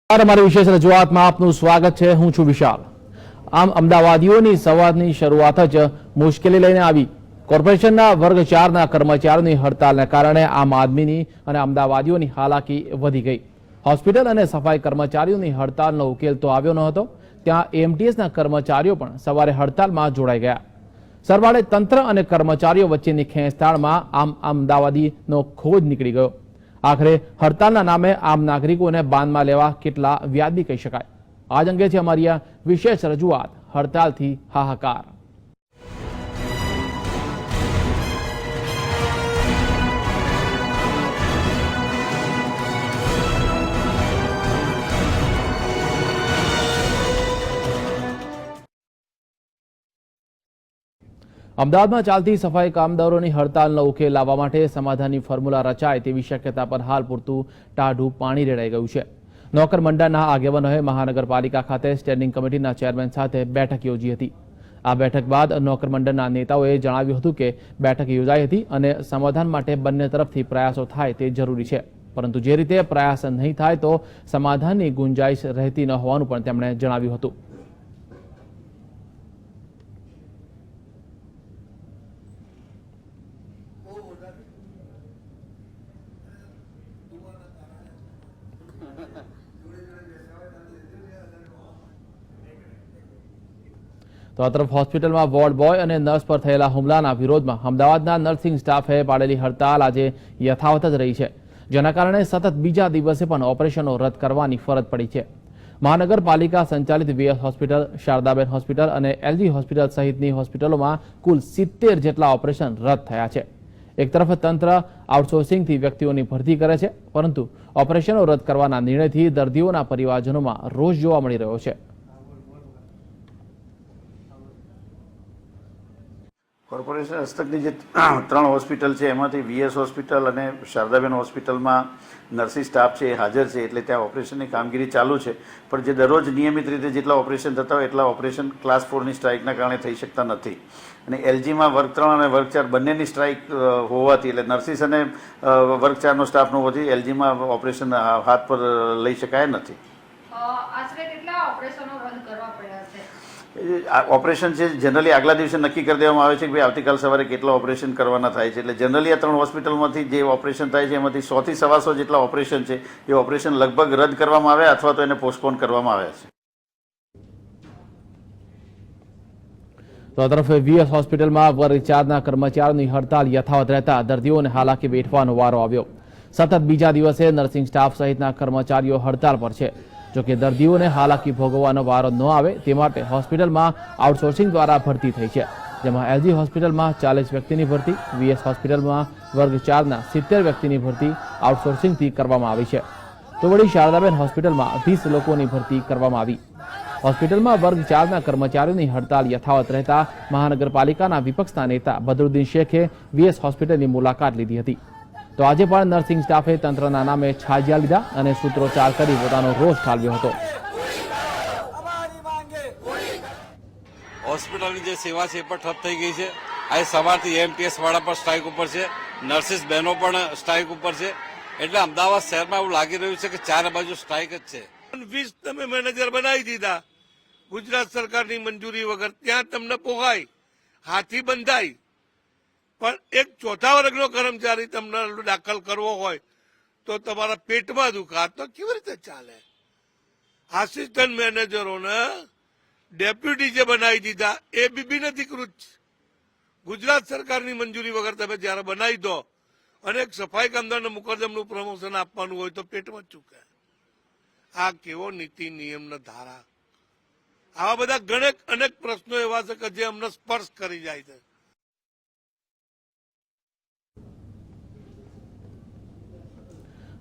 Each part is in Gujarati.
અમારી વિશેષ રજૂઆતમાં આપનું સ્વાગત છે। હું છું વિશાલ। આમ અમદાવાદીઓની સવારની શરૂઆત જ મુશ્કેલી લઈને આવી। કોર્પોરેશનના વર્ગ 4ના કર્મચારીઓની હડતાલને કારણે આમ આદમીની અને અમદાવાદીઓની હાલાકી વધી ગઈ। હોસ્પિટલ અને સફાઈ કર્મચારીઓની હડતાલનો ઉકેલ તો આવ્યો ન હતો, ત્યાં એએમટીએસના કર્મચારીઓ પણ સવારે હડતાલમાં જોડાઈ ગયા। સરવાળે તંત્ર અને કર્મચારીઓ વચ્ચેની ખેંચતાણમાં આમ અમદાવાદીનો ખોજ નીકળી ગયો। આખરે હડતાલના નામે આમ નાગરિકોને બાંધમાં લેવા કેટલા વ્યાજબી કહી શકાય? આજ અંગે છે અમારી આ વિશેષ રજૂઆત। હડતાલથી હાહાકાર। અમદાવાદમાં ચાલતી સફાઈ કામદારોની હડતાલનો ઉકેલ લાવવા માટે સમાધાનની ફોર્મ્યુલા રચાય તેવી શક્યતા પર હાલ પૂરતું ટાઢું પાણી રેડાઈ ગયું છે। નોકર મંડળના આગેવાનોએ મહાનગરપાલિકા ખાતે સ્ટેન્ડિંગ કમિટીના ચેરમેન સાથે બેઠક યોજી હતી। આ બેઠક બાદ નોકર મંડળના નેતાઓએ જણાવ્યું હતું કે બેઠક યોજાઈ હતી અને સમાધાન માટે બંને તરફથી પ્રયાસો થાય તે જરૂરી છે, પરંતુ જે રીતે પ્રયાસ નહીં થાય તો સમાધાનની ગુંજાઈશ રહેતી ન હોવાનું પણ તેમણે જણાવ્યું હતું। તો આ તરફ હોસ્પિટલમાં વોર્ડ બોય અને નર્સ પર થયેલા હુમલાના વિરોધમાં અમદાવાદના નર્સિંગ સ્ટાફે પાડેલી હડતાલ આજે યથાવત જ રહી છે, જેના કારણે સતત બીજા દિવસે પણ ઓપરેશનો રદ કરવાની ફરજ પડી છે। મહાનગરપાલિકા સંચાલિત વીએસ હોસ્પિટલ, શારદાબેન હોસ્પિટલ અને એલજી હોસ્પિટલ સહિતની હોસ્પિટલોમાં કુલ 70 જેટલા ઓપરેશન રદ થયા છે। એક તરફ તંત્ર આઉટસોર્સિંગથી વ્યક્તિઓની ભરતી કરે છે, પરંતુ ઓપરેશનો રદ કરવાના નિર્ણયથી દર્દીઓના પરિવારજનોમાં રોષ જોવા મળી રહ્યો છે। કોર્પોરેશન હસ્તકની જે 3 હોસ્પિટલ છે એમાંથી વીએસ હોસ્પિટલ અને શારદાબેન હોસ્પિટલમાં નર્સિંગ સ્ટાફ છે એ હાજર છે, એટલે ત્યાં ઓપરેશનની કામગીરી ચાલુ છે। પણ જે દરરોજ નિયમિત રીતે જેટલા ઓપરેશન થતા હોય એટલા ઓપરેશન ક્લાસ 4ની સ્ટ્રાઇકના કારણે થઈ શકતા નથી। અને એલજીમાં વર્ગ 3 અને વર્ગ 4 બંનેની સ્ટ્રાઇક હોવાથી, એટલે નર્સિસ અને વર્ગ 4નો સ્ટાફ હોવાથી એલજીમાં ઓપરેશન હાથ પર લઈ શકાય નથી। આશરે કેટલા ઓપરેશનો રદ કરવા પડ્યા છે? ઓપરેશન છે જનરલી આગલા દિવસે નક્કી કરી દેવામાં આવે છે કે ભાઈ આવતીકાલ સવારે કેટલા ઓપરેશન કરવાના થાય છે। એટલે જનરલી આ 3 હોસ્પિટલમાંથી જે ઓપરેશન થાય છે એમાંથી 100 થી 125 જેટલા ઓપરેશન છે એ ઓપરેશન લગભગ રદ કરવામાં આવે અથવા તો એને પોસ્ટપોન કરવામાં આવ્યા છે। તો આ તરફ વીએસ હોસ્પિટલમાં વર્ગ 4ના કર્મચારીઓની હડતાલ યથાવત રહેતા દર્દીઓને હાલાકી વેઠવાનો વારો આવ્યો। સતત બીજા દિવસે નર્સિંગ સ્ટાફ સહિતના કર્મચારીઓ હડતાલ પર છે। જોકે દર્દીઓને હાલાકી ભોગવવાનો વારો ન આવે તે માટે હોસ્પિટલમાં આઉટસોર્સિંગ દ્વારા ભરતી થઈ છે, જેમાં એલજી હોસ્પિટલમાં 40 વ્યક્તિની ભરતી, વીએસ હોસ્પિટલમાં વર્ગ 4ના 70 વ્યક્તિની ભરતી આઉટસોર્સિંગથી કરવામાં આવી છે, તો વળી શારદાબેન હોસ્પિટલમાં 20 લોકોની ભરતી કરવામાં આવી। હોસ્પિટલમાં વર્ગ 4ના કર્મચારીઓની હડતાલ યથાવત રહેતા મહાનગરપાલિકાના વિપક્ષના નેતા બદરુદ્દીન શેખે વીએસ હોસ્પિટલની મુલાકાત લીધી હતી। તો આજે પણ નર્સિંગ સ્ટાફે તંત્રના નામે છાજિયા લીધા અને સૂત્રોચ્ચાર કરી પોતાનો રોષ ઠાલવ્યો હતો। હોસ્પિટલની જે સેવા છે એ પણ ઠપ થઈ ગઈ છે। આજે સવારથી એએમટીએસ વાળા પણ સ્ટ્રાઇક ઉપર છે, નર્સિસ બહેનો પણ સ્ટ્રાઇક ઉપર છે। એટલે અમદાવાદ શહેરમાં એવું લાગી રહ્યું છે કે ચારે બાજુ સ્ટ્રાઇક જ છે। 20 તમે મેનેજર બનાવી દીધા ગુજરાત સરકારની મંજૂરી વગર, ત્યાં તમને પોહાય, હાથી બંધાય, પણ એક 4થા વર્ગનો કર્મચારી તમને દાખલ કરવો હોય તો તમારા પેટમાં દુખા તો કેવી રીતે ચાલે? આસિસ્ટન્ટ મેનેજરોને ડેપ્યુટી જે બનાવી દીધા એ બી અધિકૃત છે। ગુજરાત સરકારની મંજૂરી વગર તમે જયારે બનાવી દો અને એક સફાઈ કામદારને મુકદ્દમનું પ્રમોશન આપવાનું હોય તો પેટમાં જ ચૂકે। આ કેવો નીતિ નિયમનો ધારા? આવા બધા અનેક પ્રશ્નો એવા છે કે જે અમને સ્પર્શ કરી જાય છે।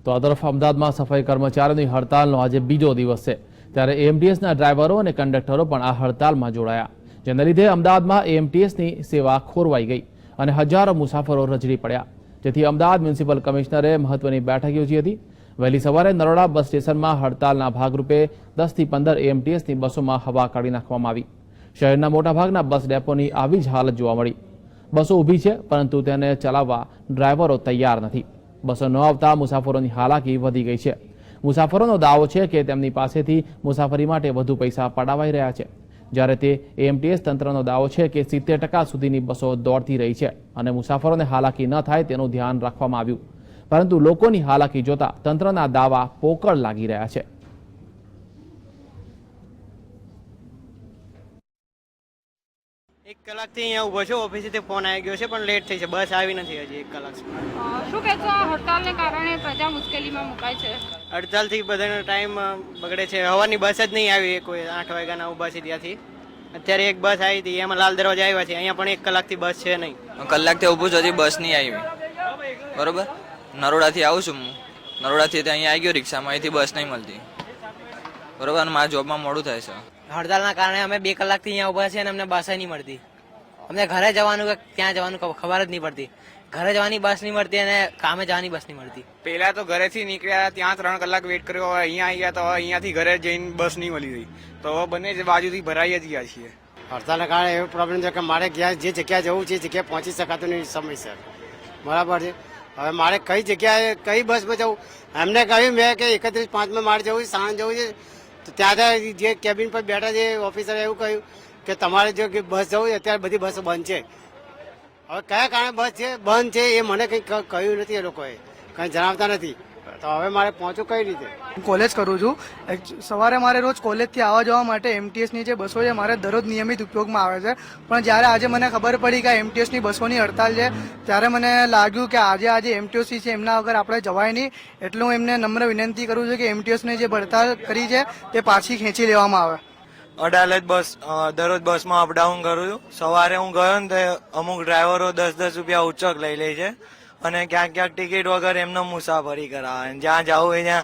તો આ તરફ અમદાવાદમાં સફાઈ કર્મચારીઓની હડતાલનો આજે બીજો દિવસ છે, ત્યારે એએમટીએસના ડ્રાઈવરો અને કંડક્ટરો પણ આ હડતાલમાં જોડાયા, જેના લીધે અમદાવાદમાં એએમટીએસની સેવા ખોરવાઈ ગઈ અને હજારો મુસાફરો રજડી પડ્યા, જેથી અમદાવાદ મ્યુનિસિપલ કમિશનરે મહત્વની બેઠક યોજી હતી। વહેલી સવારે નરોડા બસ સ્ટેશનમાં હડતાલના ભાગરૂપે 10 થી 15 એએમટીએસની બસોમાં હવા કાઢી નાખવામાં આવી। શહેરના મોટાભાગના બસ ડેપોની આવી જ હાલત જોવા મળી। બસો ઊભી છે, પરંતુ તેને ચલાવવા ડ્રાઈવરો તૈયાર નથી। બસો ન આવતા મુસાફરોની હાલાકી વધી ગઈ છે। મુસાફરોનો દાવો છે કે તેમની પાસેથી મુસાફરી માટે વધુ પૈસા પડાવાઈ રહ્યા છે, જ્યારે તે એએમટીએસ તંત્રનો દાવો છે કે 70% સુધીની બસો દોડતી રહી છે અને મુસાફરોને હાલાકી ન થાય તેનું ધ્યાન રાખવામાં આવ્યું, પરંતુ લોકોની હાલાકી જોતા તંત્રના દાવા પોકળ લાગી રહ્યા છે. એક કલાકથી અહીંયા ઊભો છું, ઓફિસેથી ફોન આવી ગયો છે પણ લેટ થઈ છે, બસ આવી નથી હજી 1 કલાક. શું કહેશો, આ હડતાલને કારણે પ્રજા મુશ્કેલીમાં મુકાય છે? હડતાલથી બધાનો ટાઈમ બગડે છે. હવાની બસ જ નહીં આવી, કોઈ 8 વાગ્યાના ઊભા છે ત્યાંથી. અત્યારે એક બસ આવી હતી, એમાં લાલ દરવાજા આવ્યા છે, અહીંયા પણ 1 કલાકથી બસ છે નહીં. કલાકથી ઊભું છું, હજી બસ નહીં આવી. બરોબર, નરોડાથી આવું છું હું, નરોડાથી અહીંયા આવી ગયો રિક્ષામાં, અહીંથી બસ નહીં મળતી. બરોબર, અને મારા જોબમાં મોડું થાય છે. હડતાલના કારણે અમે 2 કલાકથી અહીંયા ઊભા છે અને અમને બસ નહીં મળતી. અમને ઘરે જવાનું કે ત્યાં જવાનું ખબર જ નહીં પડતી. ઘરે જવાની બસ નહીં મળતી અને કામે જવાની બસ નહીં મળતી. પહેલા તો ઘરેથી નીકળ્યા ત્યાં 3 કલાક વેઇટ કર્યો, હવે અહીંયા આવ્યા તો અહીંયાથી ઘરે જઈને બસ નહીં મળી રહી, તો હવે બંને બાજુથી ભરાઈ જ ગયા છીએ. હડતાલના કારણે એવો પ્રોબ્લેમ છે કે મારે ક્યાં જે જગ્યાએ જવું છે એ જગ્યાએ પહોંચી શકાતું નહીં સમયસર. બરાબર છે. હવે મારે કઈ જગ્યાએ કઈ બસમાં જવું, એમને કહ્યું મેં કે 31/5 મારે જવું છે, સાણંદ જવું છે, તો ત્યાં જે કેબિન પર બેઠા છે ઓફિસરે એવું કહ્યું કે તમારે જો બસ જવું અત્યારે બધી બસો બંધ છે. હવે કયા કારણે બસ છે બંધ છે એ મને કંઈ કહ્યું નથી, એ લોકોએ કંઈ જણાવતા નથી, તો હવે મારે પહોંચવું કઈ રીતે? હું કોલેજ કરું છું. સવારે મારે રોજ કોલેજથી આવવા જવા માટે એમટીએસની જે બસો છે મારે દરરોજ નિયમિત ઉપયોગમાં આવે છે, પણ જ્યારે આજે મને ખબર પડી કે એમટીએસની બસોની હડતાલ છે ત્યારે મને લાગ્યું કે આજે એમટીએસસી છે એમના વગર આપણે જવાય નહીં, એટલે હું એમને નમ્ર વિનંતી કરું છું કે એમટીએસની જે હડતાલ કરી છે તે પાછી ખેંચી લેવામાં આવે. અડાલજ બસ દરરોજ બસમાં અપડાઉન કરું છું. સવારે હું ગયો ને તો અમુક ડ્રાઈવરો 10-10 રૂપિયા ઉચક લઈ લે છે અને ક્યાંક ટિકિટ વગર એમને મુસાફરી કરાવે. જ્યાં જવું હોય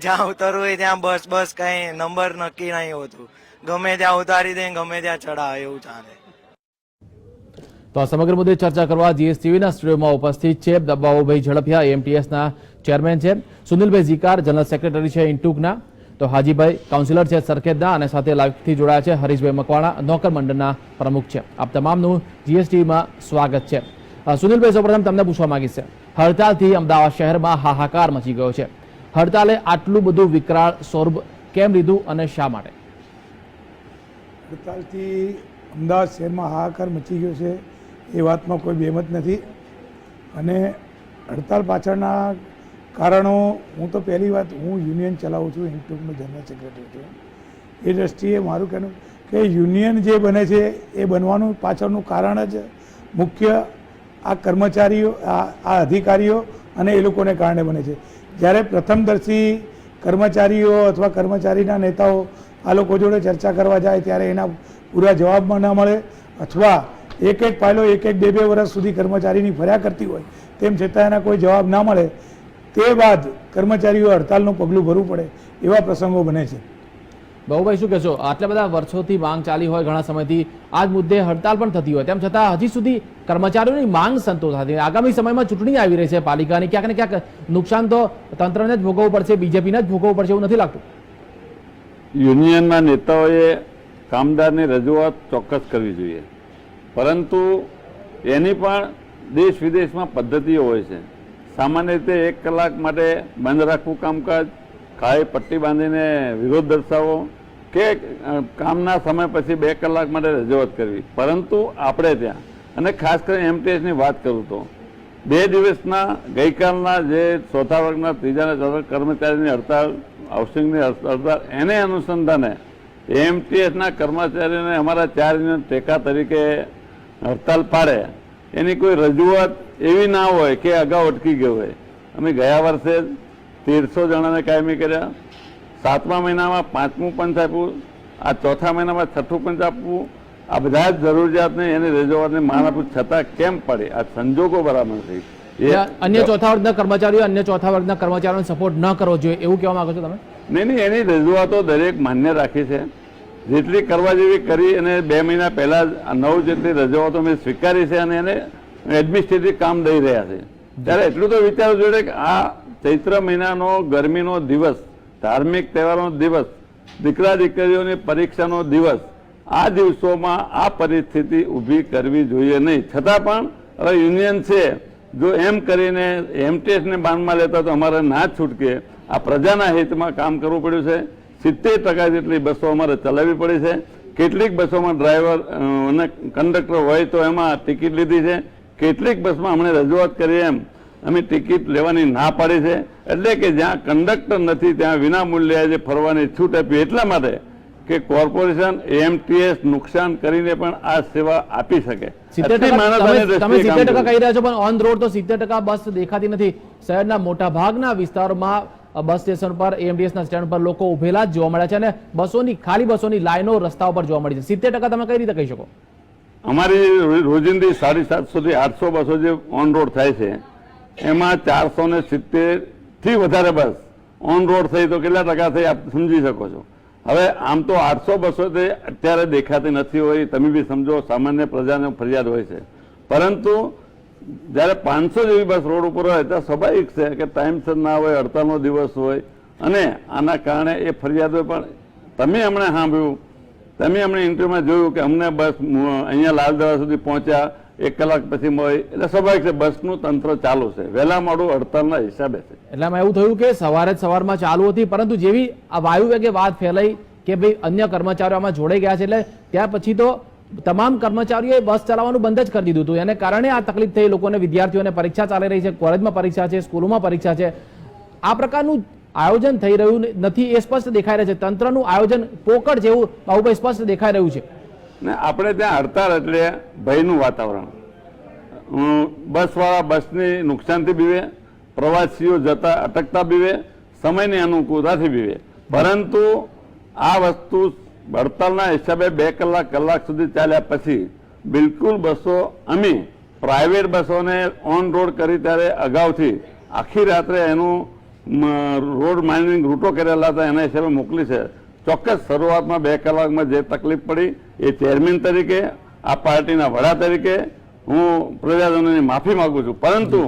જ્યાં ઉતરવું હોય ત્યાં બસ કઈ નંબર નક્કી નહીં હોતું, ગમે ત્યાં ઉતારી દે ગમે ત્યાં ચડાવે, એવું ચાલે. તો આ સમગ્ર મુદ્દે ચર્ચા કરવા જીએસટીવીના સ્ટુડિયોમાં ઉપસ્થિત છે બાબુભાઈ ઝડપિયા, એએમટીએસના ચેરમેન છે, સુનિલભાઈ ઝીકાર જનરલ સેક્રેટરી છે ઇન્ટુકના, તો હાજીભાઈ કાઉન્સિલર છે સરખેજના, અને સાથે લાઈવથી જોડાયા છે હરીશભાઈ મકવાણા, નોકર મંડળના પ્રમુખ છે. આપ તમામનું જીએસટીવીમાં સ્વાગત છે. સુનિલભાઈ, સૌપ્રથમ તમને પૂછવા માંગીશ, હડતાલથી અમદાવાદ શહેરમાં હાહાકાર મચી ગયો છે. હડતાલે આટલું બધું વિકરાળ સ્વરૂપ કેમ લીધું અને શા માટે? હડતાલથી અમદાવાદ શહેરમાં હાહાકાર મચી ગયો છે એ વાતમાં કોઈ બેમત નથી, અને હડતાલ પાછળના કારણો, હું તો પહેલી વાત, હું યુનિયન ચલાવું છું, ઇન્ટુકનો જનરલ સેક્રેટરી છું. એ દ્રષ્ટિએ મારું કહેવું કે યુનિયન જે બને છે એ બનવાનું પાછળનું કારણ જ મુખ્ય આ કર્મચારીઓ, આ અધિકારીઓ અને એ લોકોને કારણે બને છે. જ્યારે પ્રથમદર્શી કર્મચારીઓ અથવા કર્મચારીના નેતાઓ આ લોકો જોડે ચર્ચા કરવા જાય ત્યારે એના પૂરા જવાબમાં ન મળે, અથવા એક ફાઇલો 1-2 વર્ષ સુધી કર્મચારીની ફર્યા કરતી હોય તેમ છતાં એના કોઈ જવાબ ના મળે, તે બાદ કર્મચારીઓ હડતાલનું પગલું ભરવું પડે એવા પ્રસંગો બને છે. બાબુભાઈ, શું કહેશો, આટલા બધા વર્ષોથી માંગ ચાલી હોય, ઘણા સમયથી આ જ મુદ્દે હડતાલ પણ થતી હોય, તેમ છતાં હજી સુધી કર્મચારીઓની માંગ સંતોષાતી, આગામી સમયમાં ચૂંટણી આવી રહી છે પાલિકાની, ક્યાંક ને ક્યાંક નુકસાન તો તંત્રને જ ભોગવવું પડશે, બીજેપીને જ ભોગવવું પડશે, એવું નથી લાગતું? યુનિયનના નેતાઓએ કામદારની રજૂઆત ચોક્કસ કરવી જોઈએ, પરંતુ એની પણ દેશ વિદેશમાં પદ્ધતિઓ હોય છે. સામાન્ય રીતે 1 કલાક માટે બંધ રાખવું કામકાજ, ખાઈ પટ્ટી બાંધીને વિરોધ દર્શાવવો, કે કામના સમય પછી 2 કલાક માટે રજૂઆત કરવી. પરંતુ આપણે ત્યાં, અને ખાસ કરીને એમટીએસની વાત કરું તો 2 દિવસના ગઈકાલના જે ચોથા વર્ગના 3જા અને 4થા કર્મચારીની હડતાળ, હાઉસિંગની હડતાળ, એને અનુસંધાને એમટીએસના કર્મચારીઓને અમારા 4 યુનિયન ટેકા તરીકે હડતાલ પાડે, એની કોઈ રજૂઆત એવી ના હોય કે અગાઉ અટકી ગયું હોય. અમે ગયા વર્ષે 1300 જણાને કાયમી કર્યા, 7મા મહિનામાં 5મું પંચ આપ્યું, આ ચોથા મહિનામાં 6ઠું પંચ આપવું, આ બધા જ જરૂરિયાતને એની રજૂઆતને માન આપવું છતાં કેમ પડે? આ સંજોગો બરાબર નથી. અન્ય ચોથા વર્ગના કર્મચારીઓને સપોર્ટ ન કરવો જોઈએ એવું કહેવા માંગો છો તમે? નહીં, એની રજૂઆતો દરેક માન્ય રાખી છે, જેટલી કરવા જેવી કરી, અને 2 મહિના પહેલા 9 જેટલી રજૂઆતો મેં સ્વીકારી છે, અને એને એડમિનિસ્ટ્રેટિવ કામ દઈ રહ્યા છે. ત્યારે એટલું તો વિચારવું જોઈએ કે આ ચૈત્ર મહિનાનો ગરમીનો દિવસ, ધાર્મિક તહેવારનો દિવસ, દીકરા દીકરીઓની પરીક્ષાનો દિવસ, આ દિવસોમાં આ પરિસ્થિતિ ઊભી કરવી જોઈએ નહીં. છતાં પણ હવે યુનિયન છે, જો એમ કરીને એમટીએસને બાનમાં લેતા તો અમારે ના છૂટકે, આ પ્રજાના હિતમાં કામ કરવું પડ્યું છે. 70% જેટલી બસો અમારે ચલાવવી પડી છે. કેટલીક બસોમાં ડ્રાઈવર અને કંડક્ટર હોય તો એમાં ટિકિટ લીધી છે. કેટલીક બસમાં અમને રજૂઆત કરી એમ અમે ટિકિટ લેવાની ના પાડી છે. એટલે કે જ્યાં કંડક્ટર નથી ત્યાં વિના મૂલ્યે જે ફરવાની છૂટ આપી એટલા માટે કે કોર્પોરેશન એએમટીએસ નુકસાન કરીને પણ આ સેવા આપી શકે. 70% તમે 70% કહી રહ્યા છો, પણ ઓન રોડ તો 70% બસ દેખાતી નથી. શહેરના મોટા ભાગના વિસ્તારોમાં બસ સ્ટેશન પર એએમટીએસના સ્ટેન્ડ પર લોકો ઉભેલા જ જોવા મળ્યા છે અને ખાલી બસોની લાઈનો રસ્તાઓ પર જોવા મળી છે. 70% તમે કઈ રીતે કહી શકો? અમારી રોજિંદી 750 થી 800 બસો જે ઓન રોડ થાય છે એમાં 470 થી વધારે બસ ઓન રોડ થઈ તો કેટલા ટકા થઈ આપ સમજી શકો છો. હવે આમ તો 800 બસો તે અત્યારે દેખાતી નથી હોય, તમે બી સમજો, સામાન્ય પ્રજાને ફરિયાદ હોય છે. પરંતુ જ્યારે 500 જેવી બસ રોડ ઉપર હોય ત્યાં સ્વાભાવિક છે કે ટાઈમસર ના હોય, હડતાલનો દિવસ હોય અને આના કારણે એ ફરિયાદો પણ તમે હમણાં સાંભળ્યું, તમે હમણાં ઇન્ટરવ્યુમાં જોયું કે અમને બસ અહીંયા લાલ દરવાજા સુધી પહોંચ્યા 1 કલાક પછી મળી, એટલે સ્વાભાવિક છે બસનું તંત્ર ચાલુ છે, વહેલા મોડું હડતાલના હિસાબે છે. એટલામાં એવું થયું કે સવારમાં ચાલુ હતી, પરંતુ જેવી આ વાયુ વેગે વાત ફેલાઈ કે ભાઈ અન્ય કર્મચારીઓ આમાં જોડાઈ ગયા છે, એટલે ત્યાર પછી તો તમામ કર્મચારીઓએ બસ ચલાવવાનું બંધ જ કરી દીધું હતું. એને કારણે આ તકલીફ થઈ લોકોને. વિદ્યાર્થીઓને પરીક્ષા ચાલી રહી છે, કોલેજમાં પરીક્ષા છે, સ્કૂલોમાં પરીક્ષા છે. આ પ્રકારનું આયોજન થઈ રહ્યું નથી એ સ્પષ્ટ દેખાઈ રહ્યું છે. તંત્રનું આયોજન પોકળ જેવું બાબુભાઈ સ્પષ્ટ દેખાઈ રહ્યું છે. ને આપણે ત્યાં હડતાળ એટલે ભયનું વાતાવરણ. બસવાળા બસની નુકસાનથી બીવે, પ્રવાસીઓ જતા અટકતા બીવે, સમયની અનુકૂળતાથી બીવે. પરંતુ આ વસ્તુ હડતાલના હિસાબે 2 કલાક સુધી ચાલ્યા પછી બિલકુલ બસો અમે પ્રાઇવેટ બસોને ઓન રોડ કરી ત્યારે અગાઉથી આખી રાત્રે એનું રોડ માઇનિંગ રૂટો કરેલા હતા એના હિસાબે મોકલી છે. ચોક્કસ શરૂઆતમાં 2 કલાકમાં જે તકલીફ પડી એ ચેરમેન તરીકે, આ પાર્ટીના વડા તરીકે હું પ્રજાજનોની માફી માંગુ છું. પરંતુ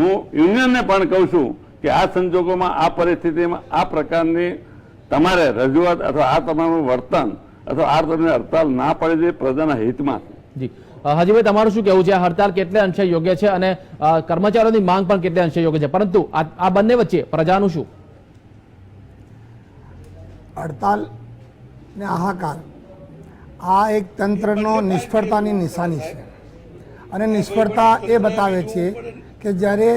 હું યુનિયનને પણ કહું છું કે આ સંજોગોમાં, આ પરિસ્થિતિમાં આ પ્રકારની તમારે રજૂઆત અથવા આ તમારું વર્તન અથવા આ તમને હડતાલ ના પડે છે પ્રજાના હિતમાં. જી હાજીભાઈ, તમારું શું કહેવું છે? આ હડતાલ કેટલે અંશે યોગ્ય છે અને કર્મચારીઓની માંગ પણ કેટલે અંશે યોગ્ય છે, પરંતુ આ બંને વચ્ચે પ્રજાનું શું? હડતાલ ને હાહાકાર આ એક તંત્રનો નિષ્ફળતાની નિશાની છે અને નિષ્ફળતા એ બતાવે છે કે જ્યારે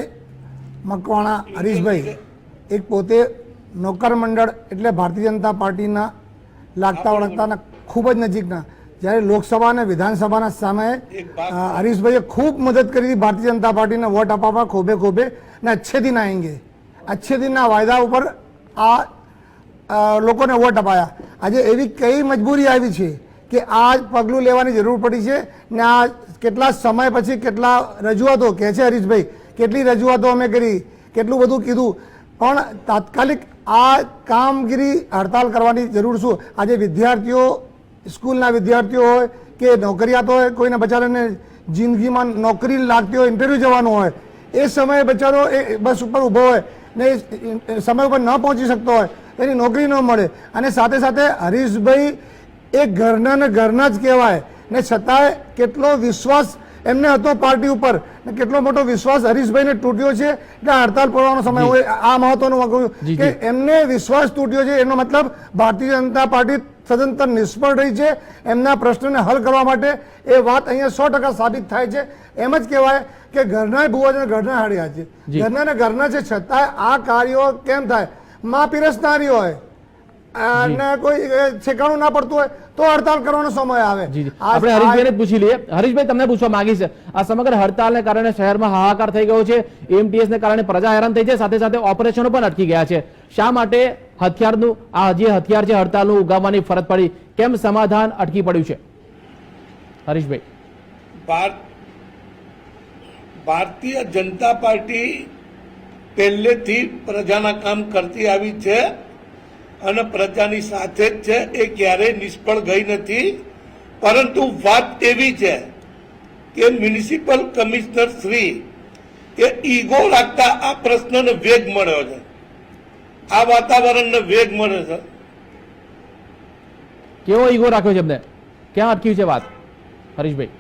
મકવાણા હરીશભાઈ એક પોતે નોકર મંડળ એટલે ભારતીય જનતા પાર્ટીના લાગતા વળગતાના ખૂબ જ નજીકના, જ્યારે લોકસભા અને વિધાનસભાના સમયે હરીશભાઈએ ખૂબ મદદ કરી હતી ભારતીય જનતા પાર્ટીને વોટ અપાવવા ખોબે ને અચ્છે દિન આएंगे, અચ્છે દિનના વાયદા ઉપર આ લોકોને વોટ અપાયા. આજે એવી કઈ મજબૂરી આવી છે કે આ પગલું લેવાની જરૂર પડી છે ને આ કેટલા સમય પછી કેટલા રજૂઆતો કહે છે હરીશભાઈ, કેટલી રજૂઆતો અમે કરી, કેટલું બધું કીધું, પણ તાત્કાલિક આ કામગીરી હડતાલ કરવાની જરૂર શું? આજે વિદ્યાર્થીઓ, સ્કૂલના વિદ્યાર્થીઓ હોય કે નોકરિયાત હોય, કોઈને બચારાને જિંદગીમાં નોકરી લાગતી હોય, ઇન્ટરવ્યૂ જવાનું હોય, એ સમયે બચારો એ બસ ઉપર ઊભો હોય ને સમય ઉપર ન પહોંચી શકતો હોય, એની નોકરી ન મળે. અને સાથે સાથે હરીશભાઈ એ ઘરના જ કહેવાય ને છતાંય કેટલો વિશ્વાસ એમને હતો પાર્ટી ઉપર ને કેટલો મોટો વિશ્વાસ હરીશભાઈને તૂટ્યો છે એટલે હડતાલ પડવાનો સમય હોય. આ મહત્વનું કહ્યું કે એમને વિશ્વાસ તૂટ્યો છે, એનો મતલબ ભારતીય જનતા પાર્ટી સદંતર નિષ્ફળ રહી છે એમના પ્રશ્નને હલ કરવા માટે. એ વાત અહીંયા 100% સાબિત થાય છે. એમ જ કહેવાય કે ઘરના ભૂવા છે, ઘરના હાડિયા છે, ઘરના ને ઘરના છે, છતાંય આ કાર્યો કેમ થાય? માં પીરસનારી હોય અને કોઈ ઠેકાણું ના પડતું હોય તો હડતાલ કરવાનો સમય આવે. આપણે હરીશભાઈને પૂછી લઈએ. હરીશભાઈ, તમને પૂછવા માંગી છે, આ સમગ્ર હડતાલને કારણે શહેરમાં હાહાકાર થઈ ગયો છે, એએમટીએસ ને કારણે પ્રજા હેરાન થઈ છે, સાથે સાથે ઓપરેશનો પણ અટકી ગયા છે. શા માટે હથિયારનું આ જે હથિયાર છે હડતાલનું ઉગામવાની ફરજ પડી? કેમ સમાધાન અટકી પડ્યું છે? હરીશભાઈ, ભારતીય જનતા પાર્ટી પહેલેથી પ્રજાના કામ કરતી આવી છે અને પ્રજાની સાથે જ છે, એ ક્યારેય નિષ્ફળ ગઈ નથી. પરંતુ વાત એવી છે કે મ્યુનિસિપલ કમિશનર શ્રી એ ઈગો રાખતા આ પ્રશ્નને વેગ મળ્યો છે, આ વાતાવરણને વેગ મળે છે. કેવો ઈગો રાખ્યો છે એમને? ક્યાં અટક્યું છે વાત હરીશભાઈ?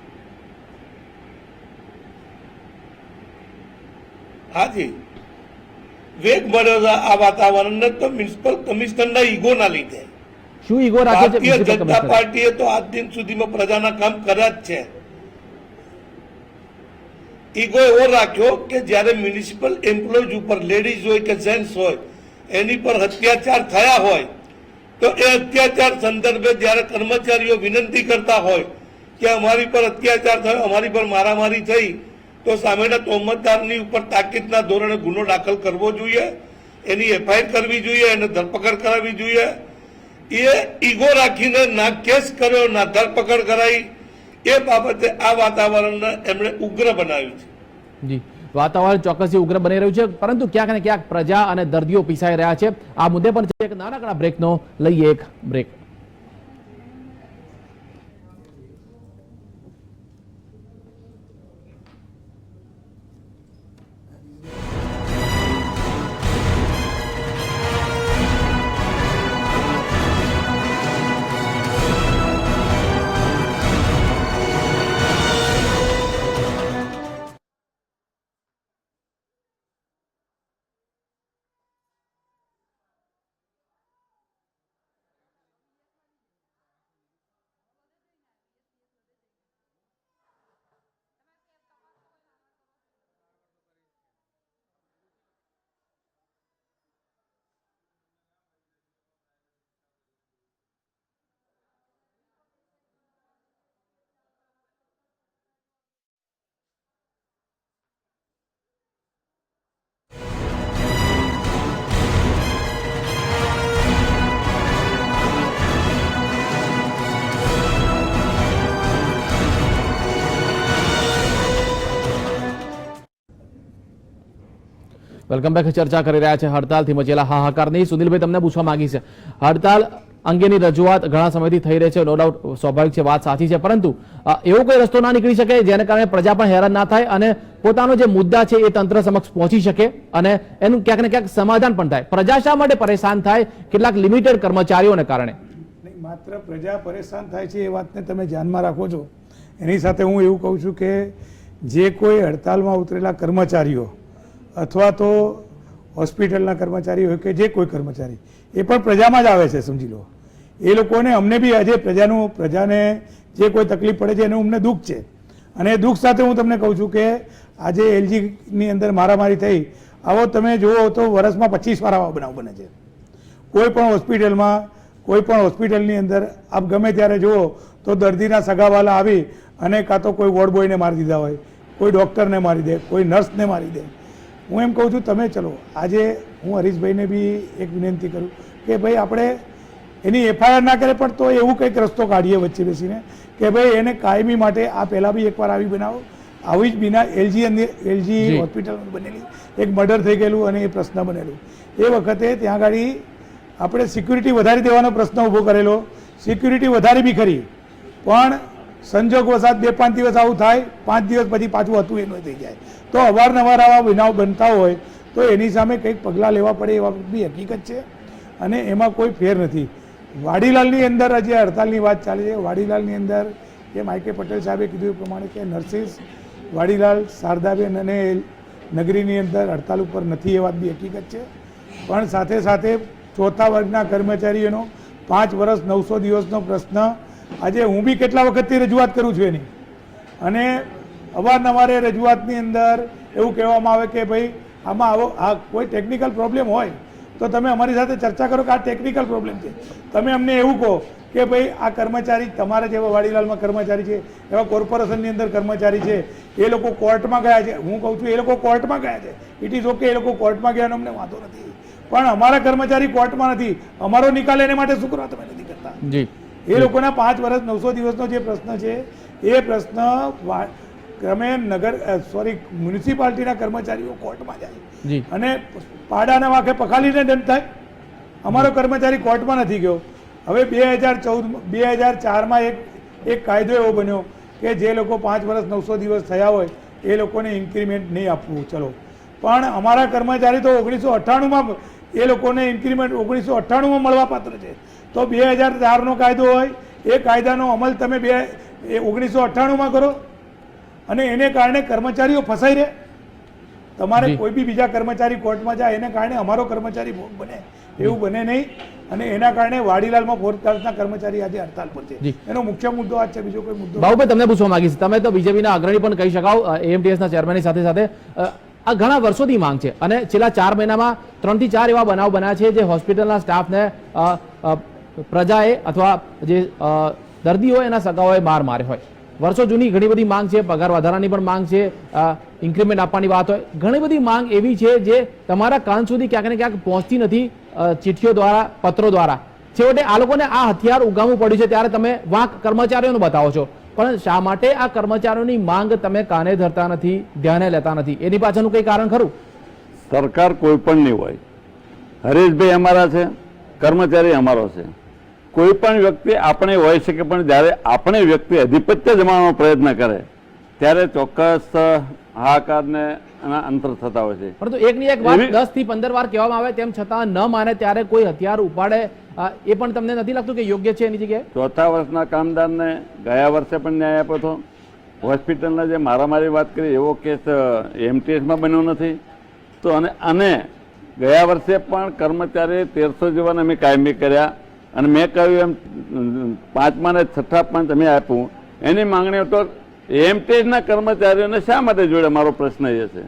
હાજી, વેગ મળ્યો છે આ વાતાવરણને તો મ્યુનિસિપલ કમિશનરના ઈગોના લીધે. શું ઈગો રાખે છે ભારતીય મ્યુનિસિપલ જનતા કમિશનર? પાર્ટીએ તો આજ દિન સુધીમાં પ્રજાના કામ કર્યા જ છે. ઈગો એવો રાખ્યો કે જ્યારે મ્યુનિસિપલ એમ્પ્લોઈઝ ઉપર લેડીઝ હોય કે જેન્ટ્સ હોય એની પર અત્યાચાર થયા હોય તો એ અત્યાચાર સંદર્ભે જ્યારે કર્મચારીઓ વિનંતી કરતા હોય કે અમારી પર અત્યાચાર થયો, અમારી પર મારામારી થઈ, તો સામેના તોહમતદારની ઉપર તાકીદના ધોરણે ગુનો દાખલ કરવો જોઈએ, એની એફઆઈઆર કરવી જોઈએ, એને ધરપકડ કરાવવી જોઈએ. એ ઈગો રાખીને ના કેસ કર્યો ના ધરપકડ કરાઈ. એ બાબતે આ વાતાવરણને એમણે ઉગ્ર બનાવ્યું છે. જી, વાતાવરણ ચોક્કસથી ઉગ્ર બની રહ્યું છે, પરંતુ ક્યાંક ને ક્યાંક પ્રજા અને દર્દીઓ પીસાઈ રહ્યા છે. આ મુદ્દે પણ એક નાનકડા બ્રેકનો લઈએ એક બ્રેક. Welcome back. ચર્ચા કરી રહ્યા છે હડતાલથી મચેલા હાહાકારની. સુનિલભાઈ, તમને પૂછવા માંગી છે, હડતાલ અંગેની રજૂઆત ઘણા સમયથી થઈ રહી છે, નો ડાઉટ સ્વાભાવિક છે, વાત સાચી છે, પરંતુ એવો કોઈ રસ્તો ના નીકળી શકે જેને કારણે પ્રજા પણ હેરાન ના થાય અને પોતાનો જે મુદ્દા છે એ તંત્ર સમક્ષ પહોંચી શકે અને એનું ક્યાંક ને ક્યાંક સમાધાન પણ થાય? પ્રજા શા માટે પરેશાન થાય કેટલાક લિમિટેડ કર્મચારીઓને કારણે? નહીં, માત્ર પ્રજા પરેશાન થાય છે એ વાતને તમે ધ્યાનમાં રાખો છો. એની સાથે હું એવું કહું છું કે જે કોઈ હડતાલમાં ઉતરેલા કર્મચારીઓ અથવા તો હોસ્પિટલના કર્મચારી હોય કે જે કોઈ કર્મચારી, એ પણ પ્રજામાં જ આવે છે, સમજી લો. એ લોકોને, અમને બી આજે પ્રજાને જે કોઈ તકલીફ પડે છે એનું અમને દુઃખ છે. અને એ દુઃખ સાથે હું તમને કહું છું કે આજે એલજીની અંદર મારામારી થઈ, આવો તમે જુઓ તો વર્ષમાં 25 વાર આવા બનાવ બને છે. કોઈ પણ હોસ્પિટલની અંદર આપ ગમે ત્યારે જુઓ તો દર્દીના સગાવાલા આવી અને કાં તો કોઈ વોર્ડ બોયને મારી દીધા હોય, કોઈ ડૉક્ટરને મારી દે, કોઈ નર્સને મારી દે. હું એમ કહું છું, તમે ચલો, આજે હું હરીશભાઈને બી એક વિનંતી કરું કે ભાઈ આપણે એની એફઆઈઆર ના કરે પણ તો એવું કંઈક રસ્તો કાઢીએ વચ્ચે બેસીને કે ભાઈ એને કાયમી માટે આ પહેલાં બી એકવાર આવી બનાવો, આવી જ બિના એલજી હોસ્પિટલમાં બનેલી એક મર્ડર થઈ ગયેલું અને એ પ્રશ્ન બનેલું. એ વખતે ત્યાં આગળ આપણે સિક્યુરિટી વધારી દેવાનો પ્રશ્ન ઊભો કરેલો. સિક્યુરિટી વધારી બી ખરી, પણ સંજોગવશાત 2-5 દિવસ આવું થાય, 5 દિવસ પછી પાછું હતું એનું થઈ જાય. તો અવારનવાર આવા બનાવ બનતા હોય તો એની સામે કંઈક પગલાં લેવા પડે એ વાત બી હકીકત છે અને એમાં કોઈ ફેર નથી. વાડીલાલની અંદર જે હડતાલની વાત ચાલે છે, વાડીલાલની અંદર જે માઈકે પટેલ સાહેબે કીધું એ પ્રમાણે કે નર્સિસ વાડીલાલ, શારદાબેન અને નગરીની અંદર હડતાલ ઉપર નથી, એ વાત બી હકીકત છે. પણ સાથે સાથે ચોથા વર્ગના કર્મચારીઓનો 5 વર્ષ 900 દિવસનો પ્રશ્ન આજે હું બી કેટલા વખતથી રજૂઆત કરું છું એની, અને અવારનવારે રજૂઆતની અંદર એવું કહેવામાં આવે કે ભાઈ આમાં આ કોઈ ટેકનિકલ પ્રોબ્લેમ હોય તો તમે અમારી સાથે ચર્ચા કરો કે આ ટેકનિકલ પ્રોબ્લેમ છે. તમે અમને એવું કહો કે ભાઈ આ કર્મચારી તમારા જેવા વાડીલાલમાં કર્મચારી છે, એવા કોર્પોરેશનની અંદર કર્મચારી છે, એ લોકો કોર્ટમાં ગયા છે. હું કહું છું એ લોકો કોર્ટમાં ગયા છે, ઇટ ઇઝ ઓકે, એ લોકો કોર્ટમાં ગયા અમને વાંધો નથી, પણ અમારા કર્મચારી કોર્ટમાં નથી, અમારો નિકાલ એને માટે શું કરવા તમે નથી કરતા? એ લોકોના 5 વર્ષ 900 દિવસનો જે પ્રશ્ન છે એ પ્રશ્ન ક્રમે મ્યુનિસિપાલિટીના કર્મચારીઓ કોર્ટમાં જાય અને પાડાના વાંકે પખાલીને દંડ થાય. અમારો કર્મચારી કોર્ટમાં નથી ગયો. હવે 2004માં એક કાયદો એવો બન્યો કે જે લોકો 5 વર્ષ 900 દિવસ થયા હોય એ લોકોને ઇન્ક્રીમેન્ટ નહીં આપવું, ચલો. પણ અમારા કર્મચારી તો 1998માં એ લોકોને ઇન્ક્રીમેન્ટ 1998માં મળવા પાત્ર છે. તો 2004નો કાયદો હોય, એ કાયદાનો અમલ તમે 1998માં કરો અને એને કારણે કર્મચારીઓ ફસાઈ રહે. તમારે જી. કોઈ બી બીજા કર્મચારી કોર્ટમાં જાય એને કારણે અમારો કર્મચારી ભોગ બને એવું બને નહીં, અને એના કારણે વાડીલાલમાં ફોરકાસ્ટના કર્મચારી આજે હડતાલ પર છે. જી. એનો મુખ્ય મુદ્દો આ જ છે, બીજો કોઈ મુદ્દો બાબુભાઈ તમને પૂછવા માંગીશ, તમે તો બીજેપીના અગ્રણી પણ કહી શકાવ, AMTS ના ચેરમેનની સાથે સાથે આ ઘણા વર્ષોથી માંગ છે અને છેલ્લા 4 મહિનામાં 3 થી 4 એવા બનાવ બન્યા છે જે હોસ્પિટલના સ્ટાફને પ્રજાએ અથવા જે દર્દીઓ એના સગાઓએ માર માર્યો હોય. વર્ષો જૂની ઘણી બધી માંગ છે, પગાર વધારાની પણ માંગ છે, ઇન્ક્રીમેન્ટ આપવાની વાત હોય, ઘણી બધી માંગ એવી છે જે તમારા કાન સુધી ક્યાંક ને ક્યાંક પહોંચતી નથી, ચિઠ્ઠીઓ દ્વારા, પત્રો દ્વારા. છેવટે આ લોકોને આ હથિયાર ઉગામવું પડ્યું છે ત્યારે તમે વાંક કર્મચારીઓનો બતાવો છો, પણ શા માટે આ કર્મચારીઓની માંગ તમે કાને ધરતા નથી, ધ્યાને લેતા નથી? એની પાછળનું કઈ કારણ ખરું? સરકાર કોઈ પણ નહીં હોય, હરેશભાઈ અમારા છે, કર્મચારી અમારો છે, કોઈ પણ વ્યક્તિ આપણે હોઈ શકે, પણ જ્યારે આપણે વ્યક્તિ આધિપત્ય જમાવવાનો પ્રયત્ન કરે ત્યારે ચોક્કસ હાહાકારને એના અંતર થતા હોય છે. પરંતુ એકની એક વાત 10 થી 15 વાર કહેવામાં આવે તેમ છતાં ન માને ત્યારે કોઈ હથિયાર ઉપાડે, એ પણ તમને નથી લાગતું કે યોગ્ય છે એની જગ્યાએ? 4થા વર્ષના કામદારને ગયા વર્ષે પણ ન્યાય આપ્યો હતો. હોસ્પિટલના જે મારામારી વાત કરી એવો કેસ AMTSમાં બન્યો નથી. તો અને ગયા વર્ષે પણ કર્મચારી 1300 જેવાને અમે કાયમી કર્યા, અને મેં કહ્યું એમ 5મા અને 6ઠ્ઠા પંચ અમે આપ્યું. એની માંગણીઓ તો AMTSના કર્મચારીઓને શા માટે જોડે, મારો પ્રશ્ન એ છે.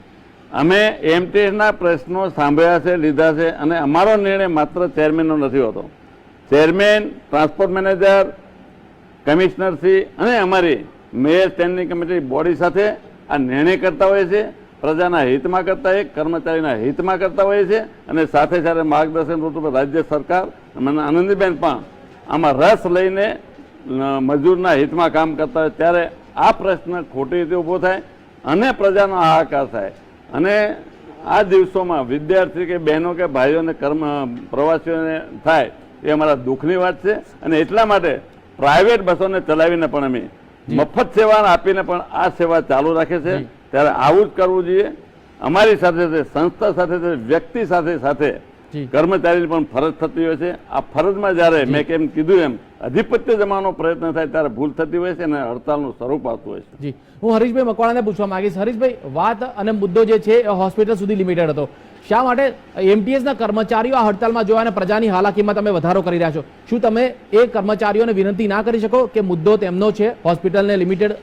અમે AMTSના પ્રશ્નો સાંભળ્યા છે, લીધા છે, અને અમારો નિર્ણય માત્ર ચેરમેનનો નથી હોતો. ચેરમેન, ટ્રાન્સપોર્ટ મેનેજર, કમિશનરશ્રી અને અમારી મેયર સ્ટેન્ડિંગ કમિટી બોડી સાથે આ નિર્ણય કરતા હોય છે. પ્રજાના હિતમાં કરતા હોય, કર્મચારીના હિતમાં કરતા હોય છે, અને સાથે સાથે માર્ગદર્શન રૂપે રાજ્ય સરકાર અને આનંદીબેન પણ આમાં રસ લઈને મજૂરના હિતમાં કામ કરતા હોય. ત્યારે આ પ્રશ્ન ખોટી રીતે ઊભો થાય અને પ્રજાનો હાહાકાર થાય. અને આ દિવસોમાં વિદ્યાર્થી કે બહેનો કે ભાઈઓને પ્રવાસીઓને થાય એ અમારા દુઃખની વાત છે. અને એટલા માટે પ્રાઇવેટ બસોને ચલાવીને પણ અમે મફત સેવા આપીને પણ આ સેવા ચાલુ રાખે છે. ત્યારે આવું જ કરવું જોઈએ. અમારી સાથે સંસ્થા સાથે વ્યક્તિ સાથે કર્મચારીની પણ ફરજ થતી હોય છે. આ ફરજમાં જ્યારે મેં કેમ કીધું એમ અધિપત્ય જમાવવાનો પ્રયત્ન થાય ત્યારે ભૂલ થતી હોય છે અને હડતાલનું સ્વરૂપ આવતું હોય છે. જી, હું હરીશભાઈ મકવાણાને પૂછવા માંગીશ. હરીશભાઈ, વાત અને મુદ્દો જે છે એ હોસ્પિટલ સુધી લિમિટેડ હતો. શા માટે AMTSના કર્મચારીઓ આ હડતાલમાં જોવા અને પ્રજાની હાલાકીમાં તમે વધારો કરી રહ્યા છો? શું તમે એ કર્મચારીઓને વિનંતી ના કરી શકો કે મુદ્દો તેમનો છે, હોસ્પિટલને લિમિટેડ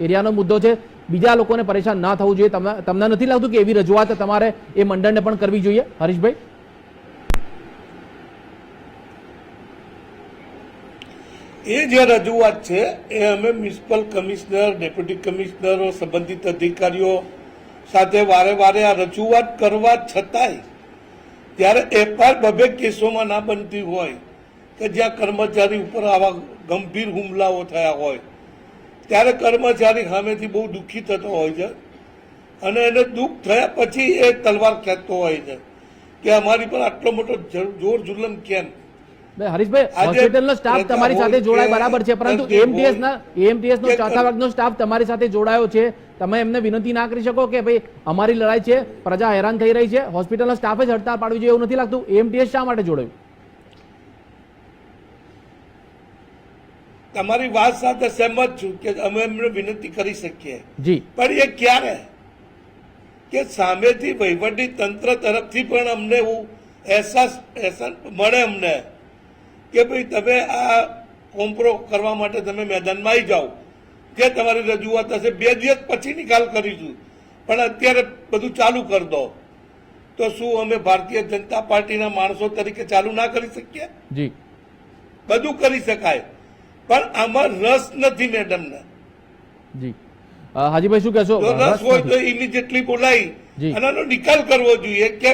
એરિયાનો મુદ્દો છે, બીજા લોકોને પરેશાન ના થવું જોઈએ? તમને નથી લાગતું કે એવી રજૂઆત તમારે એ મંડળને પણ કરવી જોઈએ? હરીશભાઈ, એ જે રજૂઆત છે એ અમે મ્યુનિસિપલ કમિશનર, ડેપ્યુટી કમિશનરો, સંબંધિત અધિકારીઓ સાથે વારે વારે આ રજૂઆત કરવા છતાંય જ્યારે FIR 2 કેસોમાં ના બનતી હોય કે જ્યાં કર્મચારી ઉપર આવા ગંભીર હુમલાઓ થયા હોય ત્યારે કર્મચારી સામેથી બહુ દુઃખી થતો હોય છે, અને એને દુઃખ થયા પછી એ તલવાર ખેંચતો હોય છે કે અમારી પર આટલો મોટો જોર જુલમ કેમ? હરીશભાઈ, હોસ્પિટલનો સ્ટાફ તમારી સાથે જોડાય બરાબર છે, પરંતુ AMTS નો ચોથા વર્ગનો સ્ટાફ તમારી સાથે જોડાયો છે. તમે એમને વિનંતી ના કરી શકો કે ભાઈ અમારી લડાઈ છે, પ્રજા હેરાન થઈ રહી છે, હોસ્પિટલનો સ્ટાફે જ હડતાળ પાડવી જોઈએ? એવું નથી લાગતું? AMTS શા માટે જોડાયું? તમારી વાત સાથે સહેમત છું કે અમે એમને વિનંતી કરી શકીએ, જી, પણ એ ક્યારે કે સામેથી વહીવટી તંત્ર તરફથી પણ અમને એવું અહેસાસ મળે અમને કે ભાઈ તમે આ કોમ્પ્રો કરવા માટે તમે મેદાનમાં આવી જાઓ, જે તમારી રજૂઆત હશે 2 દિવસ પછી નિકાલ કરીશું, પણ અત્યારે બધું ચાલુ કરી દો. તો શું અમે ભારતીય જનતા પાર્ટીના માણસો તરીકે ચાલુ ના કરી શકીએ? જી, બધું કરી શકાય, પણ આમાં રસ નથી મેડમને. જી, હાજીભાઈ શું કહેશો? રસ હોય તો ઇમિડિયેટલી બોલાવી અને આનો નિકાલ કરવો જોઈએ કે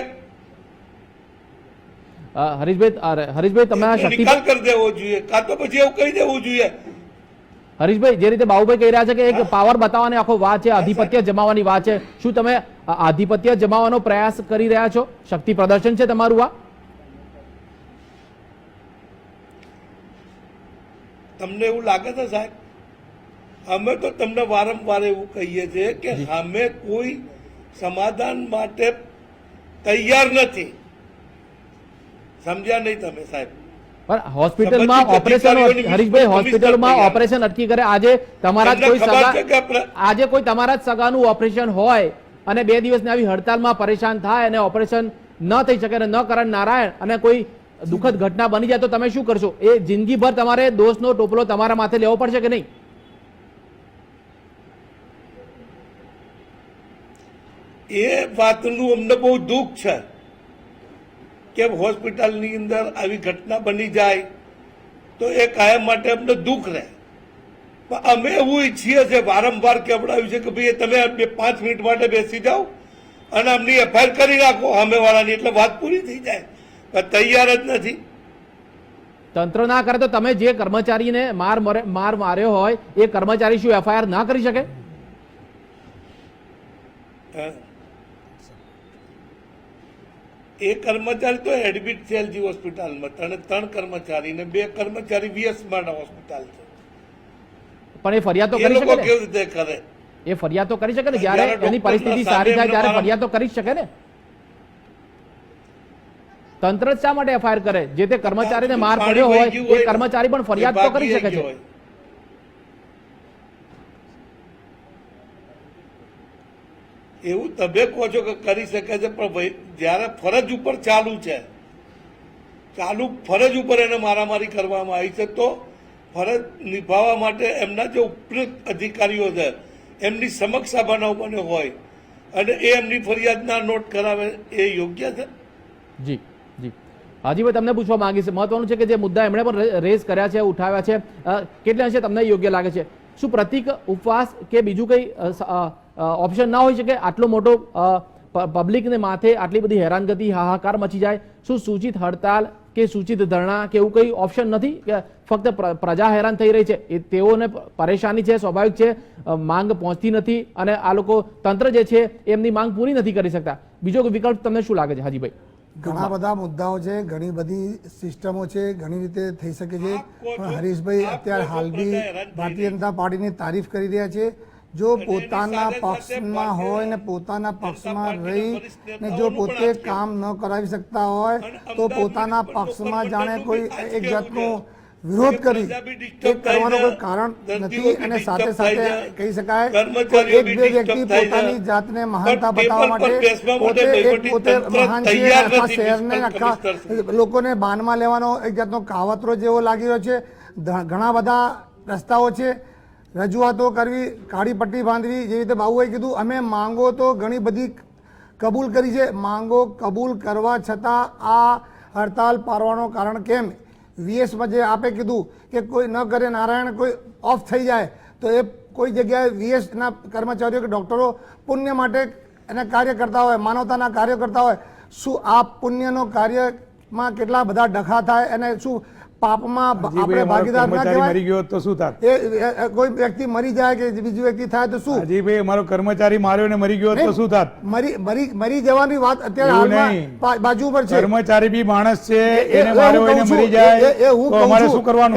હરીશભાઈ તમે આ શક્તિ નિકાલ કરી દેવો જોઈએ, કાં તો પછી એવું કહી દેવું જોઈએ. હરીશભાઈ, જે રીતે બાબુભાઈ કહી રહ્યા છે કે એક પાવર બતાવવાની આખો વાત છે, આધિપત્ય જમાવવાની વાત છે, શું તમે આધિપત્ય જમાવવાનો પ્રયાસ કરી રહ્યા છો? શક્તિ પ્રદર્શન છે તમારું આ? તમને એવું લાગે છે સાહેબ? અમે તો તમને વારંવાર એવું કહીએ છીએ કે અમે કોઈ સમાધાન માટે તૈયાર નથી. સમજ્યા નહીં તમે સાહેબ? પણ હોસ્પિટલમાં ઓપરેશન, હરીશભાઈ, હોસ્પિટલમાં ઓપરેશન અટકી કરે, આજે તમારા કોઈ તમારા જ સગાનું ઓપરેશન હોય અને 2 દિવસની આવી હડતાલમાં પરેશાન થાય અને ઓપરેશન ન થઈ શકે અને ન કરણ નારાયણ અને કોઈ દુઃખદ ઘટના બની જાય તો તમે શું કરશો? એ જિંદગીભર તમારે દોષનો ટોપલો તમારા માથે લેવો પડશે કે નહીં? એ વાતનું અમને બહુ દુઃખ છે કે હોસ્પિટલની અંદર આવી ઘટના બની જાય તો એ કાયમ માટે અમને દુઃખ રહે. પણ અમે એવું ઈચ્છીએ છીએ, વારંવાર કહેવડાવ્યું છે કે ભાઈ તમે 5 મિનિટ માટે બેસી જાઓ અને અમની એફઆઈઆર કરી નાખો સામેવાળાની, એટલે વાત પૂરી થઈ જાય. પણ તૈયાર જ નથી. તંત્ર ના કરે તો તમે જે કર્મચારીને માર માર્યો હોય એ કર્મચારી શું એફઆઈઆર ના કરી શકે? એ કર્મચારી તો એડમિટ છે એલજી હોસ્પિટલમાં, 3 કર્મચારી ને 2 કર્મચારી વીએસ માટે હોસ્પિટલ છે. પણ એ ફરિયાદ તો એ કરી લોકો શકે ને? કેવી રીતે કરે? એ ફરિયાદ તો કરી શકે ને? જ્યારે એની પરિસ્થિતિ સારી થાય ત્યારે ફરિયાદ તો કરી શકે ને? તંત્ર જ શા માટે એફઆઈઆર કરે? જે તે કર્મચારીને માર પડ્યો હોય એ કર્મચારી પણ ફરિયાદ તો કરી શકે છે. એવું તમે કહો છો કે કરી શકે છે, પણ જયારે ફરજ ઉપર ચાલુ છે, ચાલુ ફરજ ઉપર એને મારામારી કરવામાં આવી છે, તો ફરજ નિભાવવા માટે એમના જે ઉપયુક્ત અધિકારીઓ છે એમની સમક્ષ આ બનાવ બન્યો હોય અને એ એમની ફરિયાદ ના નોટ કરાવે એ યોગ્ય છે? જી જી હાજીભાઈ, તમને પૂછવા માંગીશ, મહત્વનું છે કે જે મુદ્દા એમણે પણ રેઝ કર્યા છે, ઉઠાવ્યા છે, કેટલા અંશે તમને યોગ્ય લાગે છે? શું પ્રતિક ઉપવાસ કે બીજું કંઈ ઓપ્શન ના હોઈ શકે? આટલો મોટો પબ્લિકને માથે આટલી બધી હેરાનગતિ, હાહાકાર મચી જાય, શું સૂચિત હડતાલ કે સૂચિત ધરણા કે એવું કંઈ ઓપ્શન નથી? કે ફક્ત પ્રજા હેરાન થઈ રહી છે, એ તેઓને પરેશાની છે, સ્વાભાવિક છે, માંગ પહોંચતી નથી અને આ લોકો તંત્ર જે છે એમની માંગ પૂરી નથી કરી શકતા. બીજો વિકલ્પ તમને શું લાગે છે હાજીભાઈ? ઘણા બધા મુદ્દાઓ છે, ઘણી બધી સિસ્ટમો છે, ઘણી રીતે થઈ શકે છે, પણ હરીશભાઈ અત્યારે હાલ બી ભારતીય જનતા પાર્ટીની તારીફ કરી રહ્યા છે. જો પોતાના પક્ષમાં હોય ને પોતાના પક્ષમાં રહી ને જો પોતે કામ ન કરાવી શકતા હોય તો પોતાના પક્ષમાં જાણે કોઈ એક જાતનો વિરોધ કરી એ કરવાનો કોઈ કારણ નથી. અને સાથે સાથે કહી શકાય કે 1-2 વ્યક્તિ પોતાની જાતને મહાનતા બતાવવા માટે પોતે મહાન છે, આખા શહેરને આખા લોકોને બાનમાં લેવાનો એક જાતનો કાવતરો જેવો લાગી રહ્યો છે. ઘણા બધા રસ્તાઓ છે, રજૂઆતો કરવી, કાળી પટ્ટી બાંધવી, જેવી રીતે બાબુએ કીધું, અમે માંગો તો ઘણી બધી કબૂલ કરી છે, માંગો કબૂલ કરવા છતાં આ હડતાલ પાડવાનું કારણ કેમ? વીએસમાં જે આપે કીધું કે કોઈ ન કરે નારાયણ કોઈ ઓફ થઈ જાય તો એ કોઈ જગ્યાએ વીએસના કર્મચારીઓ કે ડૉક્ટરો પુણ્ય માટે એને કાર્ય કરતા હોય, માનવતાના કાર્ય કરતા હોય, શું આ પુણ્યનો કાર્યમાં કેટલા બધા ડખા થાય અને શું પાપમાં આપણે ભાગીદાર ના કહેવાય? મરી ગયો તો શું થાય? એ કોઈ વ્યક્તિ મરી જાય કે બીજું વ્યક્તિ થાય તો શું? હાજીભાઈ, અમારો કર્મચારી માર્યો ને મરી ગયો તો શું થાય? મરી જવાની વાત અત્યારે હાલમાં બાજુ પર છે. કર્મચારી બી માણસ છે, એને માર્યો એને મરી જાય તો અમારે શું કરવાનું?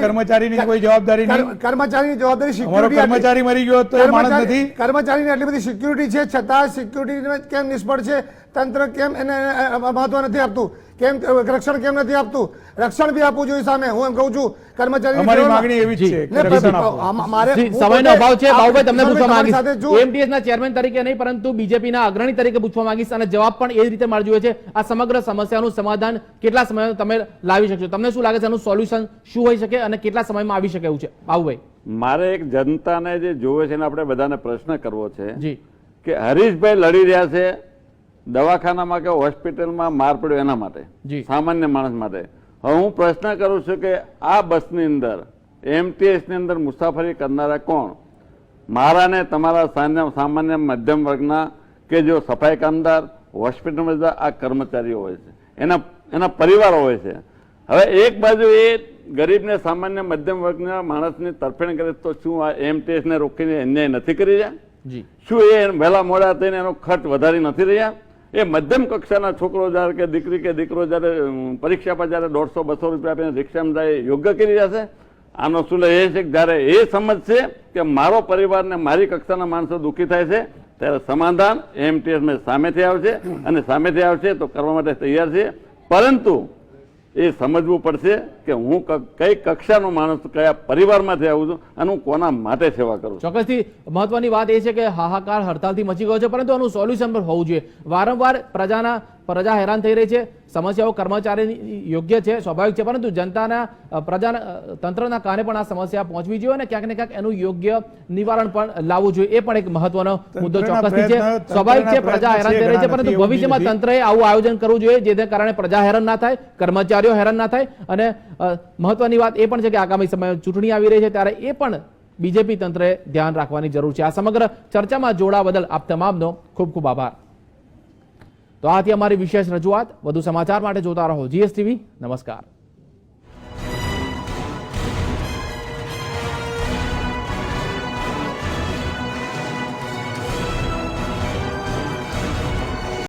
કર્મચારીની કોઈ જવાબદારી નહીં. કર્મચારીની જવાબદારી સિક્યુરિટી. કર્મચારી મરી ગયો તો એ માણસ નથી. કર્મચારીની આટલી બધી સિક્યુરિટી છે છતાં સિક્યુરિટી કેમ નિષ્ફળ છે? તંત્ર કેમ એને મહત્વ નથી આપતું? કેમ રક્ષણ કેમ નથી આપતું? રક્ષણ બી આપવું જોઈએ સામે. હું એમ કહું છું કર્મચારી સમયનો અભાવ છે. બાબુભાઈ, તમને પૂછવા માંગીશ, એમટીએસ ના ચેરમેન તરીકે નહીં પરંતુ બીજેપીના અગ્રણી તરીકે પૂછવા માંગીશ અને જવાબ પણ એ રીતે મારે જોઈએ છે. આ સમગ્ર સમસ્યાનું સમાધાન કેટલા સમયમાં તમે લાવી શકશો? તમને શું લાગે છે આનું સોલ્યુશન શું હોઈ શકે અને કેટલા સમયમાં આવી શકે એવું છે? બાબુભાઈ, મારે એક જનતાને જે જોવે છે ને આપણે બધાને પ્રશ્ન કરવો છે કે હરીશભાઈ લડી રહ્યા છે દવાખાનામાં કે હોસ્પિટલમાં માર પડ્યો એના માટે, સામાન્ય માણસ માટે. હવે હું પ્રશ્ન કરું છું કે આ બસની અંદર એમટીએસ ની અંદર મુસાફરી કરનારા કોણ? મારા ને તમારા સામાન્ય મધ્યમ વર્ગના કે જો સફાઈ કામદાર, હોસ્પિટલમાં જતા આ કર્મચારીઓ હોય છે, એના પરિવારો હોય છે. હવે એક બાજુ એ ગરીબને સામાન્ય મધ્યમ વર્ગના માણસની તરફેણ કરે તો શું આ એમટીએસ ને રોકીને અન્યાય નથી કરી રહ્યા? શું એ વહેલા મોડા થઈને એનો ખર્ચ વધારી નથી રહ્યા? એ મધ્યમ કક્ષાના છોકરો જયારે કે દીકરો જયારે પરીક્ષા પર જયારે 150-200 રૂપિયા આપીને રિક્ષામાં જાય યોગ્ય કરી રહ્યા છે? આનો શું એ છે કે જયારે એ સમજશે કે મારો પરિવાર ને મારી કક્ષાના માણસો દુઃખી થાય છે ત્યારે સમાધાન એમટીએસ સામેથી આવશે અને સામેથી આવશે તો કરવા માટે તૈયાર છે. પરંતુ એ સમજવું પડશે કે હું કઈ કક્ષાનો માણસ, કયા પરિવારમાંથી આવું છું અને હું કોના માટે સેવા કરું છું. ચોક્કસથી મહત્વની વાત એ છે કે હાહાકાર હડતાલથી મચી ગયો છે, પરંતુ આનું સોલ્યુશન પણ હોવું જોઈએ. વારંવાર પ્રજા હેરાન થઈ રહી છે. સમસ્યાઓ કર્મચારીની યોગ્ય છે, સ્વાભાવિક છે, પરંતુ જનતાના તંત્રના કારણે પણ આ સમસ્યા પહોંચવી જોઈએ અને ક્યાંક ને ક્યાંક એનું યોગ્ય નિવારણ પણ લાવવું જોઈએ. એ પણ એક મહત્વનો મુદ્દો ચોક્કસથી છે. સ્વાભાવિક છે, પ્રજા હેરાન થઈ રહી છે, પરંતુ ભવિષ્યમાં તંત્રએ આવું આયોજન કરવું જોઈએ જેને કારણે પ્રજા હેરાન ના થાય, કર્મચારીઓ હેરાન ના થાય. અને મહત્વની વાત એ પણ છે કે આગામી સમયમાં ચૂંટણી આવી રહી છે, ત્યારે એ પણ બીજેપી તંત્રએ ધ્યાન રાખવાની જરૂર છે. આ સમગ્ર ચર્ચામાં જોડાવા બદલ આપ તમામનો ખૂબ ખૂબ આભાર. તો આથી અમારી વિશેષ રજૂઆત. વધુ સમાચાર માટે જોતા રહો GSTV. નમસ્કાર.